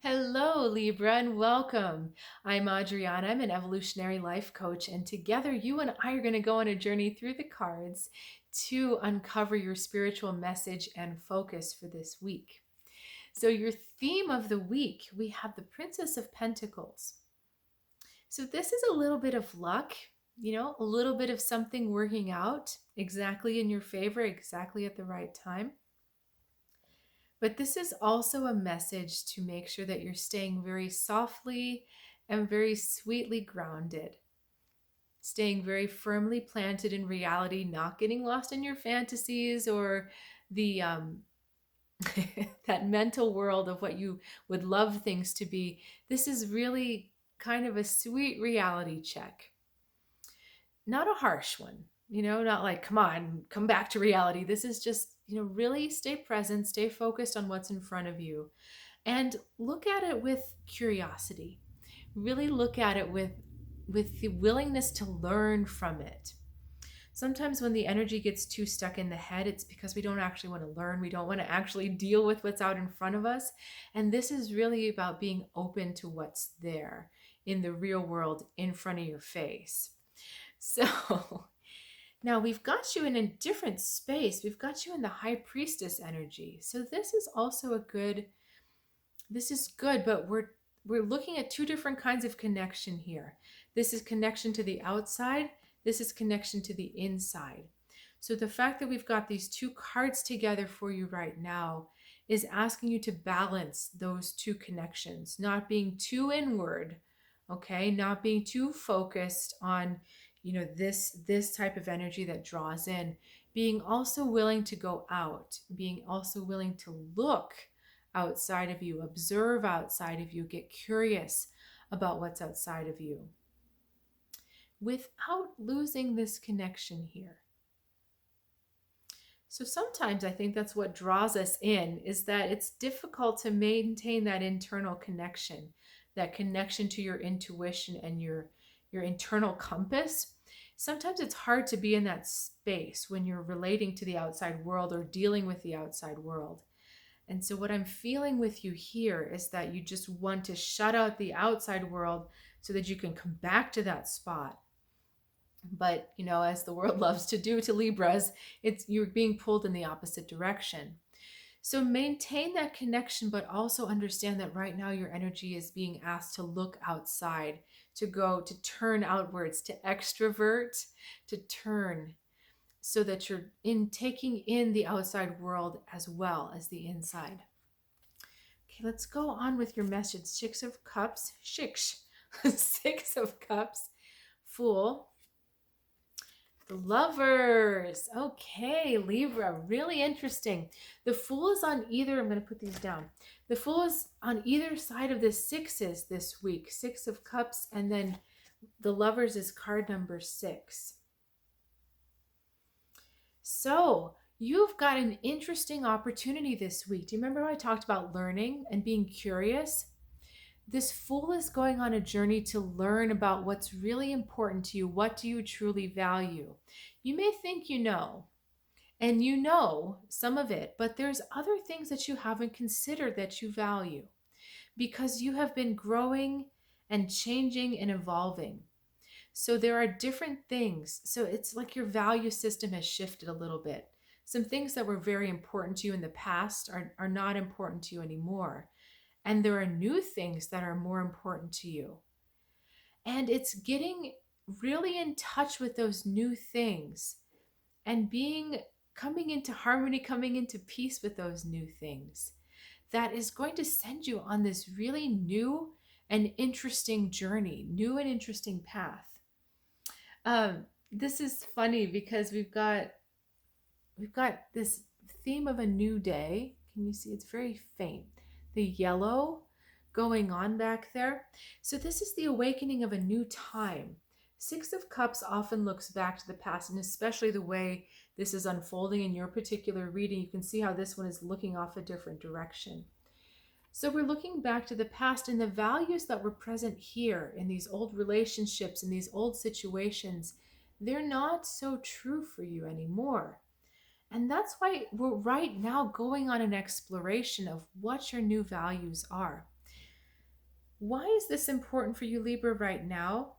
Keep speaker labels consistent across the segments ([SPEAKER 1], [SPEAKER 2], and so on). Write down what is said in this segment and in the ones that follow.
[SPEAKER 1] Hello, Libra, and welcome. I'm Adriana. I'm an Evolutionary Life Coach, and together you and I are going to go on a journey through the cards to uncover your spiritual message and focus for this week. So, your theme of the week, we have the Princess of Pentacles. So, this is a little bit of luck, a little bit of something working out exactly in your favor, exactly at the right time. But this is also a message to make sure that you're staying very softly and very sweetly grounded, staying very firmly planted in reality, not getting lost in your fantasies or the that mental world of what you would love things to be. This is really kind of a sweet reality check, not a harsh one. Not like, come on, come back to reality. This is just, really stay present, stay focused on what's in front of you, and look at it with curiosity. Really look at it with the willingness to learn from it. Sometimes when the energy gets too stuck in the head, it's because we don't actually want to learn. We don't want to actually deal with what's out in front of us. And this is really about being open to what's there in the real world in front of your face. So now we've got you in a different space. We've got you in the High Priestess energy. So this is also this is good, but we're looking at two different kinds of connection here. This is connection to the outside. This is connection to the inside. So the fact that we've got these two cards together for you right now is asking you to balance those two connections, not being too inward, okay? Not being too focused on, this type of energy that draws in, being also willing to go out, being also willing to look outside of you, observe outside of you, get curious about what's outside of you without losing this connection here. So sometimes I think that's what draws us in, is that it's difficult to maintain that internal connection, that connection to your intuition and your internal compass. Sometimes it's hard to be in that space when you're relating to the outside world or dealing with the outside world. And so what I'm feeling with you here is that you just want to shut out the outside world so that you can come back to that spot. But, as the world loves to do to Libras, you're being pulled in the opposite direction. So maintain that connection, but also understand that right now your energy is being asked to look outside, to turn outwards, to extrovert, to turn, so that you're taking in the outside world as well as the inside. Okay, let's go on with your message. Six of Cups, Six of Cups, Fool, the Lovers. Okay, Libra, really interesting. The Fool is on either, I'm going to put these down. The Fool is on either side of the sixes this week. Six of Cups, and then the Lovers is card number 6. So you've got an interesting opportunity this week. Do you remember how I talked about learning and being curious? This Fool is going on a journey to learn about what's really important to you. What do you truly value? You may think you know, and you know some of it, but there's other things that you haven't considered that you value because you have been growing and changing and evolving. So there are different things. So it's like your value system has shifted a little bit. Some things that were very important to you in the past are not important to you anymore. And there are new things that are more important to you. And it's getting really in touch with those new things and coming into harmony, coming into peace with those new things. That is going to send you on this really new and interesting journey, new and interesting path. This is funny because we've got this theme of a new day. Can you see? It's very faint. The yellow going on back there. So this is the awakening of a new time. Six of Cups often looks back to the past, and especially the way this is unfolding in your particular reading, you can see how this one is looking off a different direction. So we're looking back to the past, and the values that were present here in these old relationships, in these old situations, they're not so true for you anymore. And that's why we're right now going on an exploration of what your new values are. Why is this important for you, Libra, right now?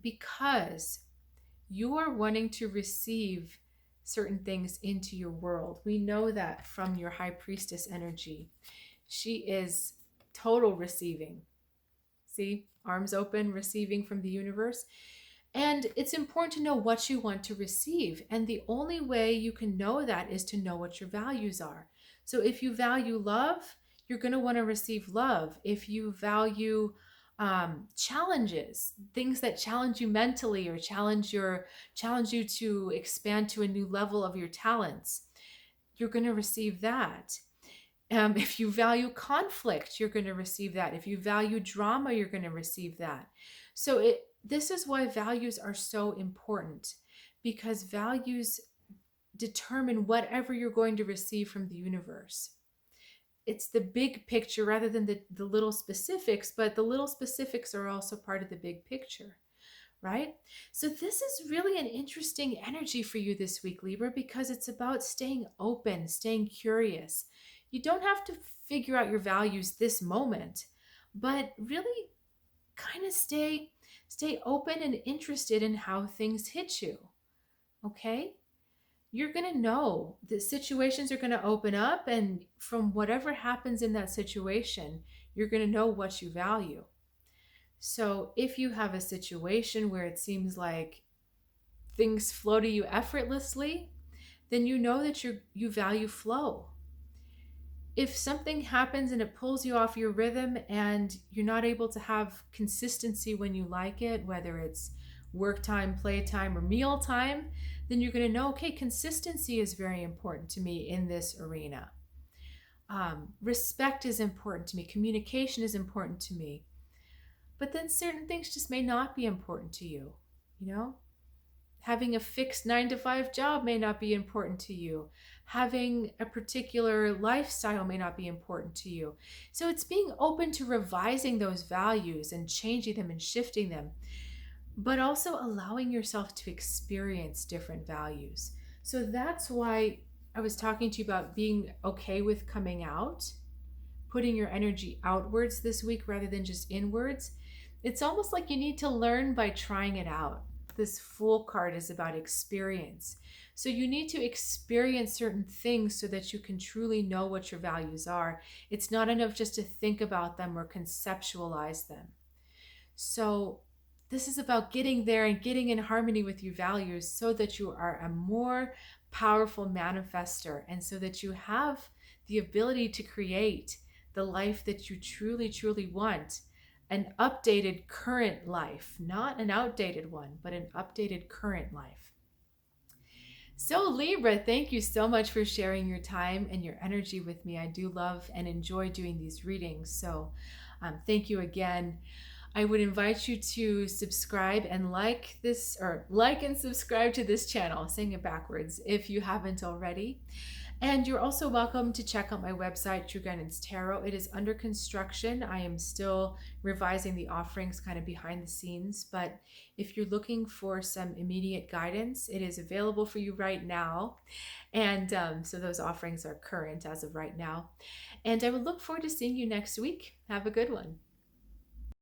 [SPEAKER 1] Because you are wanting to receive certain things into your world. We know that from your high priestess energy. She is total receiving. See, arms open, receiving from the universe. And it's important to know what you want to receive. And the only way you can know that is to know what your values are. So if you value love, you're going to want to receive love. If you value challenges, things that challenge you mentally or challenge you to expand to a new level of your talents, you're going to receive that. If you value conflict, you're going to receive that. If you value drama, you're going to receive that. So this is why values are so important, because values determine whatever you're going to receive from the universe. It's the big picture rather than the little specifics, but the little specifics are also part of the big picture, right? So this is really an interesting energy for you this week, Libra, because it's about staying open, staying curious. You don't have to figure out your values this moment, but really kind of stay open and interested in how things hit you. Okay? You're going to know the situations are going to open up, and from whatever happens in that situation, you're going to know what you value. So if you have a situation where it seems like things flow to you effortlessly, then you know that you value flow. If something happens and it pulls you off your rhythm and you're not able to have consistency when you like it, whether it's work time, play time, or meal time, then you're going to know, okay, consistency is very important to me in this arena. Respect is important to me. Communication is important to me. But then certain things just may not be important to you, you know? Having a fixed 9 to 5 job may not be important to you. Having a particular lifestyle may not be important to you. So it's being open to revising those values and changing them and shifting them, but also allowing yourself to experience different values. So that's why I was talking to you about being okay with coming out, putting your energy outwards this week rather than just inwards. It's almost like you need to learn by trying it out. This Fool card is about experience. So you need to experience certain things so that you can truly know what your values are. It's not enough just to think about them or conceptualize them. So this is about getting there and getting in harmony with your values so that you are a more powerful manifester, and so that you have the ability to create the life that you truly, truly want. An updated current life, not an outdated one, but an updated current life. So Libra, thank you so much for sharing your time and your energy with me. I do love and enjoy doing these readings. So thank you again. I would invite you to subscribe and like this, or like and subscribe to this channel, saying it backwards, if you haven't already. And you're also welcome to check out my website, True Guidance Tarot. It is under construction. I am still revising the offerings kind of behind the scenes, but if you're looking for some immediate guidance, it is available for you right now. And so those offerings are current as of right now. And I will look forward to seeing you next week. Have a good one.